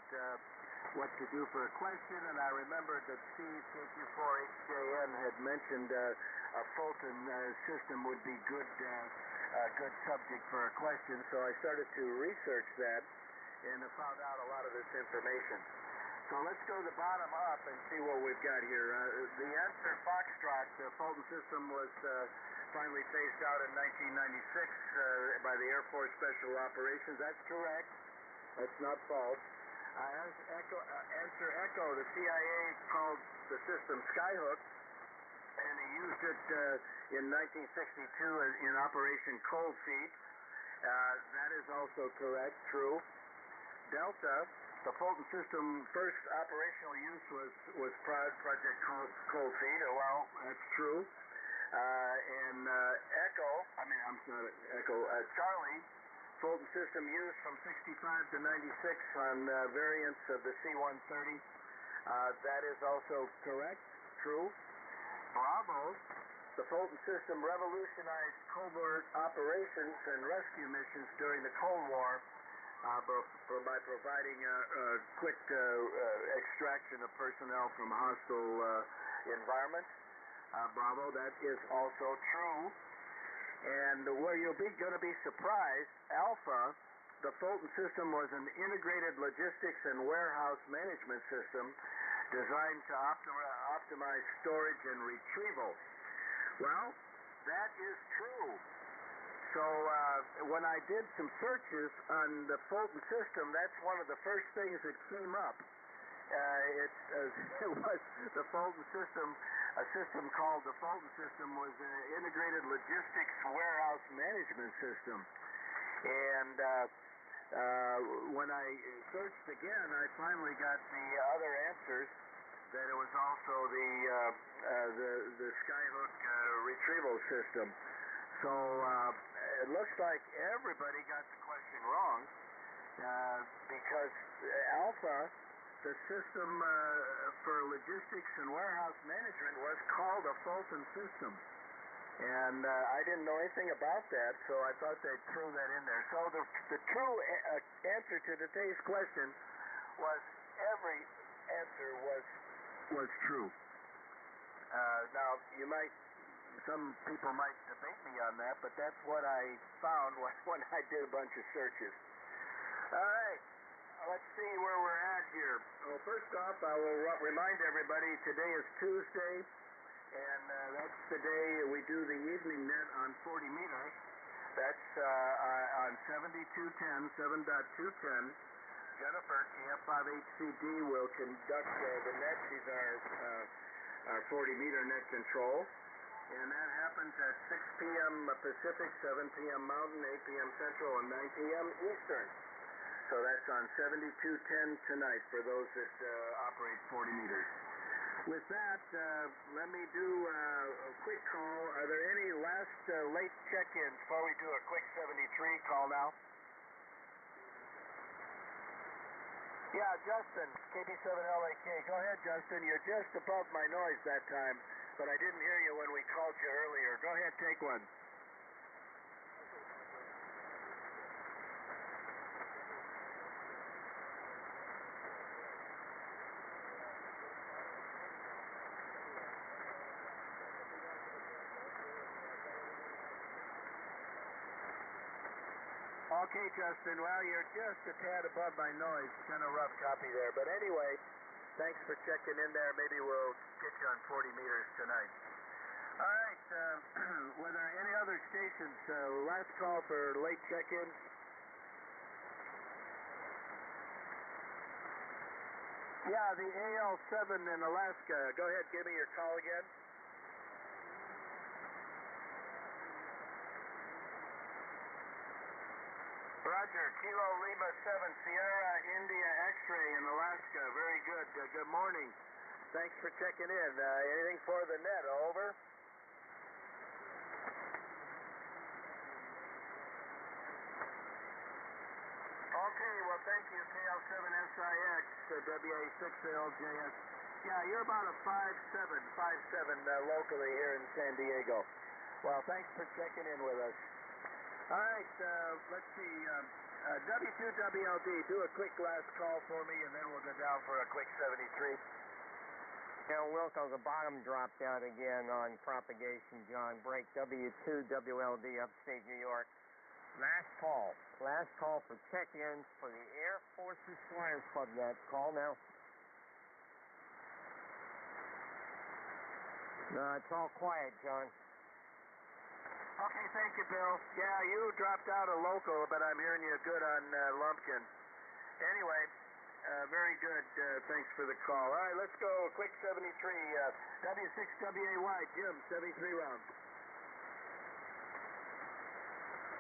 what to do for a question, and I remembered that Steve, KQ4HJN, had mentioned a Fulton system would be good subject for a question. So I started to research that and I found out a lot of this information. So let's go to the bottom up and see what we've got here. The answer, Foxtrot, the Fulton system was finally phased out in 1996 by the Air Force Special Operations. That's correct. That's not false. Answer Echo, the CIA called the system Skyhook, and he used it in 1962 in Operation Cold Feet. That is also correct, true. Delta, the Fulton system first operational use was Project Cold Feet. Well, that's true. Charlie, Fulton system used from 65 to 96 on variants of the C-130. That is also correct, true. Bravo, the Fulton system revolutionized covert operations and rescue missions during the Cold War by providing a quick extraction of personnel from hostile environments. Bravo, that is also true. And where you're going to be surprised, Alpha, the Fulton system was an integrated logistics and warehouse management system designed to optimize storage and retrieval. Well, that is true. So when I did some searches on the Fulton system, that's one of the first things that came up. It was the Fulton system. A system called the Fulton system was an integrated logistics warehouse management system. And when I searched again, I finally got the other answers, that it was also the Skyhook retrieval system. So it looks like everybody got the question wrong because Alpha, the system for logistics and warehouse management, was called a Fulton system. And I didn't know anything about that, so I thought they'd throw that in there. So the true answer to today's question was every answer was true. Now, some people might debate me on that, but that's what I found when I did a bunch of searches. All right. Let's see where we're at here. Well, first off, I will remind everybody today is Tuesday, and that's the day we do the evening net on 40 meters. That's on 7210, 7.210. Jennifer, KF5HCD, will conduct the net. She's our 40-meter net control. And that happens at 6 p.m. Pacific, 7 p.m. Mountain, 8 p.m. Central, and 9 p.m. Eastern. So that's on 7210 tonight for those that operate 40 meters. With that, let me do a quick call. Are there any last late check-ins before we do a quick 73 call now? Yeah, Justin, KB7LAK. Go ahead, Justin. You're just above my noise that time, but I didn't hear you when we called you earlier. Go ahead, take one. Okay, Justin, well, you're just a tad above my noise. Kind of rough copy there. But anyway, thanks for checking in there. Maybe we'll get you on 40 meters tonight. All right, were there any other stations? Last call for late check-ins? Yeah, the AL7 in Alaska. Go ahead, give me your call again. Roger, Kilo Lima 7, Sierra India X-ray in Alaska. Very good. Good morning. Thanks for checking in. Anything for the net? Over. Okay, well, thank you, KL7SIX, WA6LJS. Yeah, you're about a 5'7", locally here in San Diego. Well, thanks for checking in with us. All right, let's see. W2WLD, do a quick last call for me, and then we'll go down for a quick 73. Yeah, Wilco, the bottom dropped out again on propagation, John. Break W2WLD, upstate New York. Last call for check-ins for the Air Forces Flyers Club. That call now. No, it's all quiet, John. Okay, thank you, Bill. Yeah, you dropped out a local, but I'm hearing you good on Lumpkin. Anyway, very good. Thanks for the call. All right, let's go. Quick 73. W6WAY, Jim, 73 round.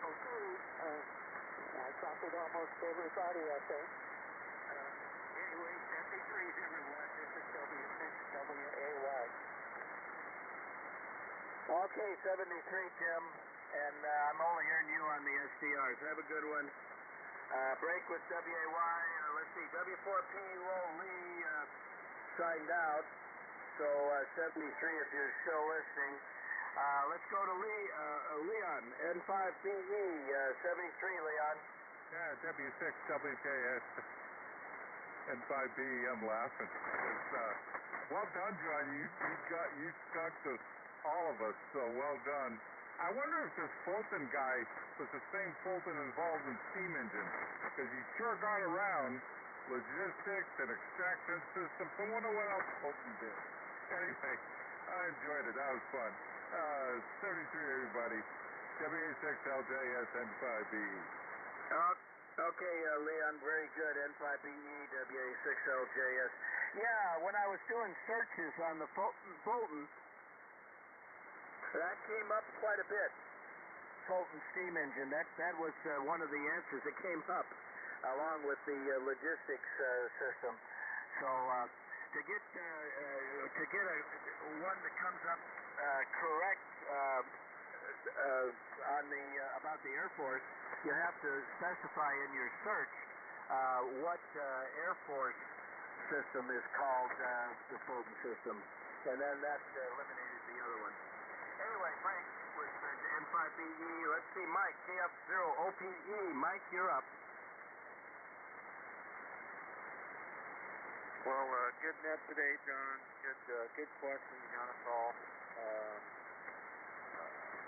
Okay, I copied almost everybody, I think. Anyway, 73s, everyone. This is W6WAY. Okay, 73, Tim, and I'm only hearing you on the SDRs. Have a good one. Break with WAY. Let's see, W4P Lee signed out, so 73 if you're still listening. Let's go to Leon, N5BE, 73, Leon. Yeah, W6WKS N5BE, I'm laughing. Well done, John. You stuck to all of us, so well done. I wonder if this Fulton guy was the same Fulton involved in steam engines, because he sure got around logistics and extraction systems. I wonder what else Fulton did. Anyway, I enjoyed it. That was fun. 73, everybody. WA6LJS N5BE. Okay, Leon, very good. N5BE, WA6LJS. Yeah, when I was doing searches on the Fulton, that came up quite a bit. Fulton steam engine. That was one of the answers that came up, along with the logistics system. So to get one that comes up correct on the about the Air Force, you have to specify in your search what Air Force system is called the Fulton system, and then that eliminated the other one. Anyway, break with N5BE. Let's see, Mike, KF0OPE. Mike, you're up. Well, good net today, John. Good question. You got us all.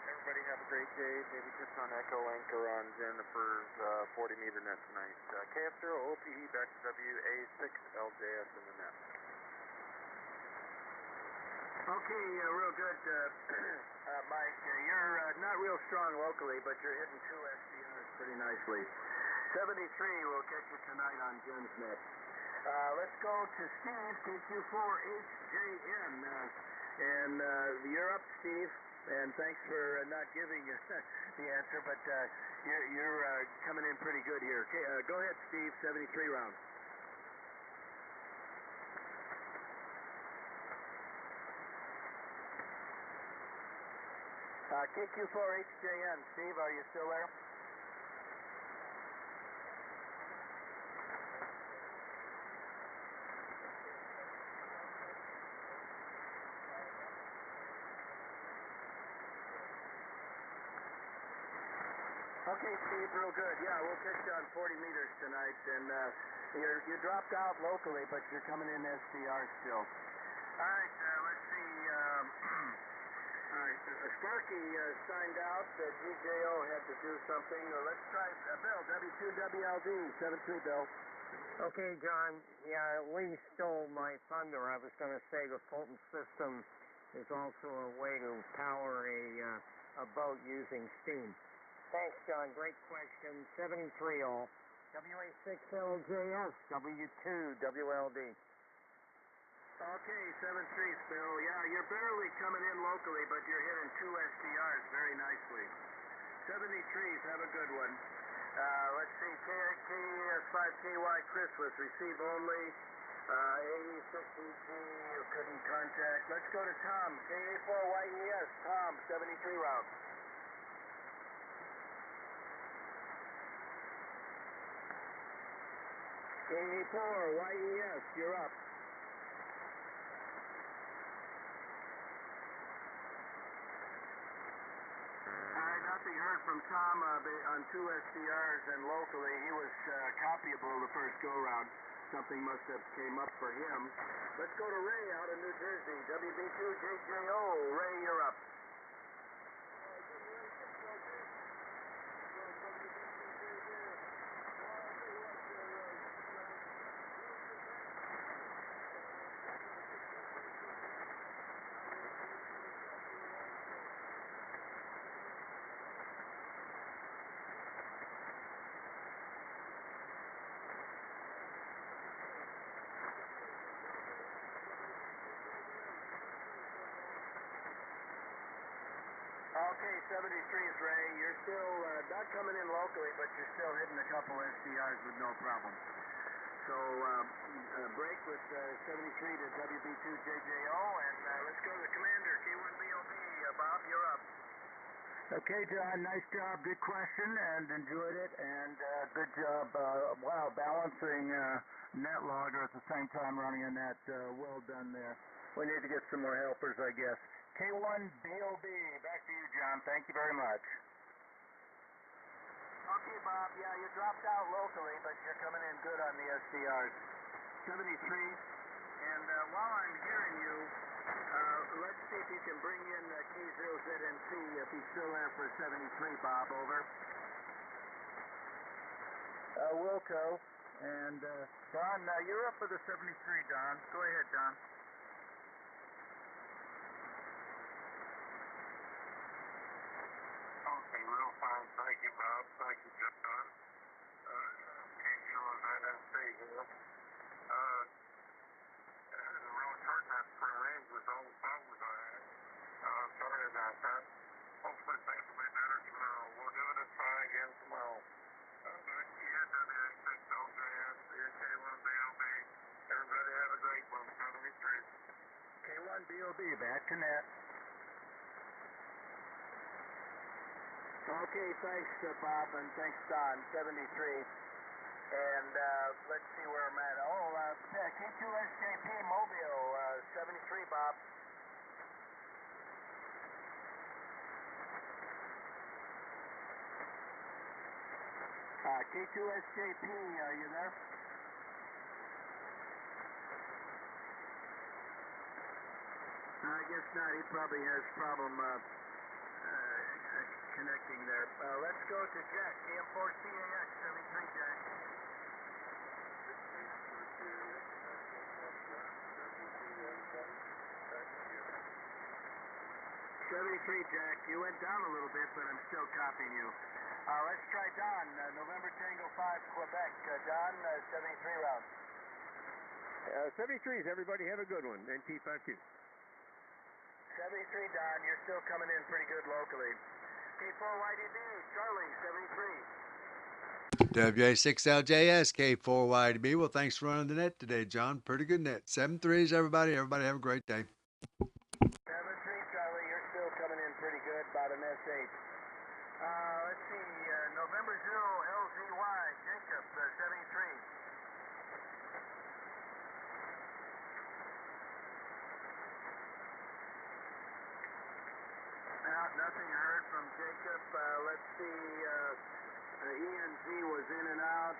Everybody have a great day. Maybe just on Echo Link or on Jennifer's 40-meter net tonight. KF0OPE back to WA6LJS in the net. Okay, real good, Mike. You're not real strong locally, but you're hitting 2 SDRs pretty nicely. 73 will catch you tonight on Jen's net. Let's go to Steve, KQ4HJN. And you're up, Steve. And thanks for not giving the answer, but you're coming in pretty good here. Okay, go ahead, Steve, 73 round. KQ4HJN, Steve, are you still there? Okay, Steve, real good. Yeah, we'll catch you on 40 meters tonight, and you dropped out locally, but you're coming in SDR still. All right, let's see. All right, Sparky signed out. GJO had to do something. Let's try Bill, W2WLD, 73, Bill. Okay, John. Yeah, Lee stole my thunder. I was going to say the Fulton system is also a way to power a boat using steam. Thanks, John. Great question. 73 all. WA6LJS, W2WLD. Okay, 7-3, Bill. Yeah, you're barely coming in locally, but you're hitting 2 SDRs very nicely. 73s, have a good one. Let's see, KS5KY Chris was receive only. AE16G, you couldn't contact. Let's go to Tom, KA4YES. Tom, 73 route. KA4YES, you're up. Nothing heard from Tom on 2 SDRs and locally. He was copyable the first go-round. Something must have came up for him. Let's go to Ray out of New Jersey. WB2JJO. Ray, you're up. Okay, 73s, Ray. You're still not coming in locally, but you're still hitting a couple SDRs with no problem. So, break with 73 to WB2JJO, and let's go to the commander, K1BOB. Bob, you're up. Okay, John, nice job. Good question, and enjoyed it, and good job, wow, balancing net logger at the same time running a net. Well done there. We need to get some more helpers, I guess. K1BOB, back to you, John. Thank you very much. Okay, Bob, yeah, you dropped out locally, but you're coming in good on the SDRs. 73, and while I'm hearing you, let's see if you can bring in K0ZNC if he's still there for 73, Bob, over. Wilco, and Don, you're up for the 73, Don. Go ahead, Don. Okay, real fine. Thank you, Bob. Thank you, John. K0ZNC here. Really hurting that spring range with all the problems I had. Sorry about that. Hopefully things will be better tomorrow. We'll do it and try again tomorrow. Back to you, W86LJS, K1BOB. Everybody have a great one. 73. K1BOB, back to net. Okay, thanks, Bob, and thanks, Don. 73. And let's see where I'm at. Oh, K2SJP Mobile, 73, Bob. K2SJP, are you there? I guess not. He probably has problem connecting there. Let's go to Jack, KM4CAX, 73, Jack. Jack, you went down a little bit, but I'm still copying you. Let's try Don, November Tango 5, Quebec. Don, 73 round. 73s, everybody have a good one. NT52. 73, Don, you're still coming in pretty good locally. K4YDB, Charlie, 73. WA6LJS, K4YDB. Well, thanks for running the net today, John. Pretty good net. 73s, everybody. Everybody have a great day. 73, Charlie, you're still coming in pretty good, about an S8. Let's see, November 0, LZY, Jacob, 73. Nothing heard from Jacob. Let's see, ENZ was in and out.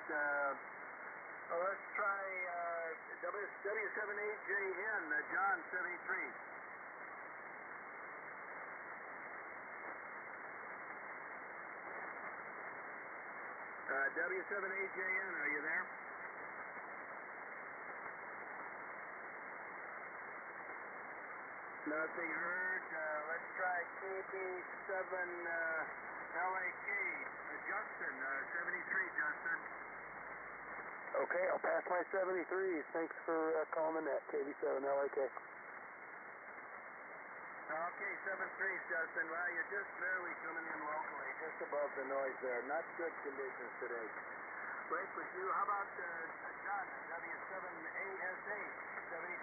Let's try W78JN, John, 73. W78JN, are you there? Nothing heard. Let's try KB7LAK. Justin, 73, Justin. Okay, I'll pass my 73s. Thanks for calling the net, KV7 LAK. Okay, 7-3, Justin. Well, you're just barely coming in locally, just above the noise there. Not good conditions today. Break with you. How about John, W7ASH, 73.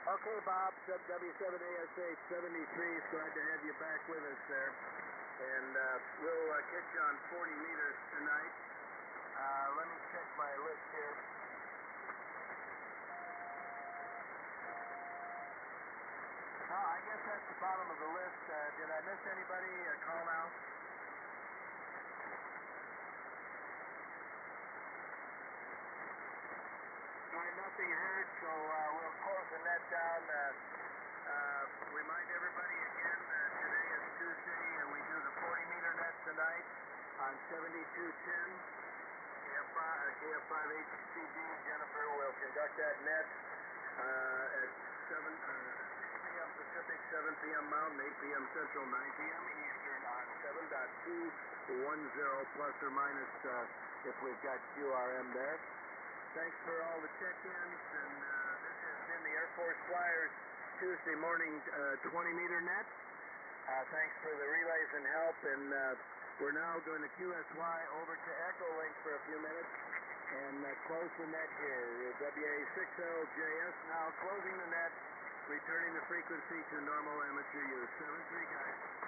Okay, Bob, W7ASH 73. Glad to have you back with us there. And we'll catch you on 40 meters tonight. Let me check my list here. Oh, I guess that's the bottom of the list. Did I miss anybody call out? All right, nothing heard, so we'll close the net down. Remind everybody again, today is Tuesday, and we do the 40-meter net tonight on 7210. KF5HCD, Jennifer will conduct that net at 6 p.m. Pacific, 7 p.m. Mountain, 8 p.m. Central, 9 p.m. Eastern on 7.210 plus or minus if we've got QRM there. Thanks for all the check-ins, and this has been the Air Force Flyers Tuesday morning 20-meter net. Thanks for the relays and help, and we're now going to QSY over to Echolink for a few minutes and close the net here. WA60JS now closing the net, returning the frequency to normal amateur use. 7-3, guys.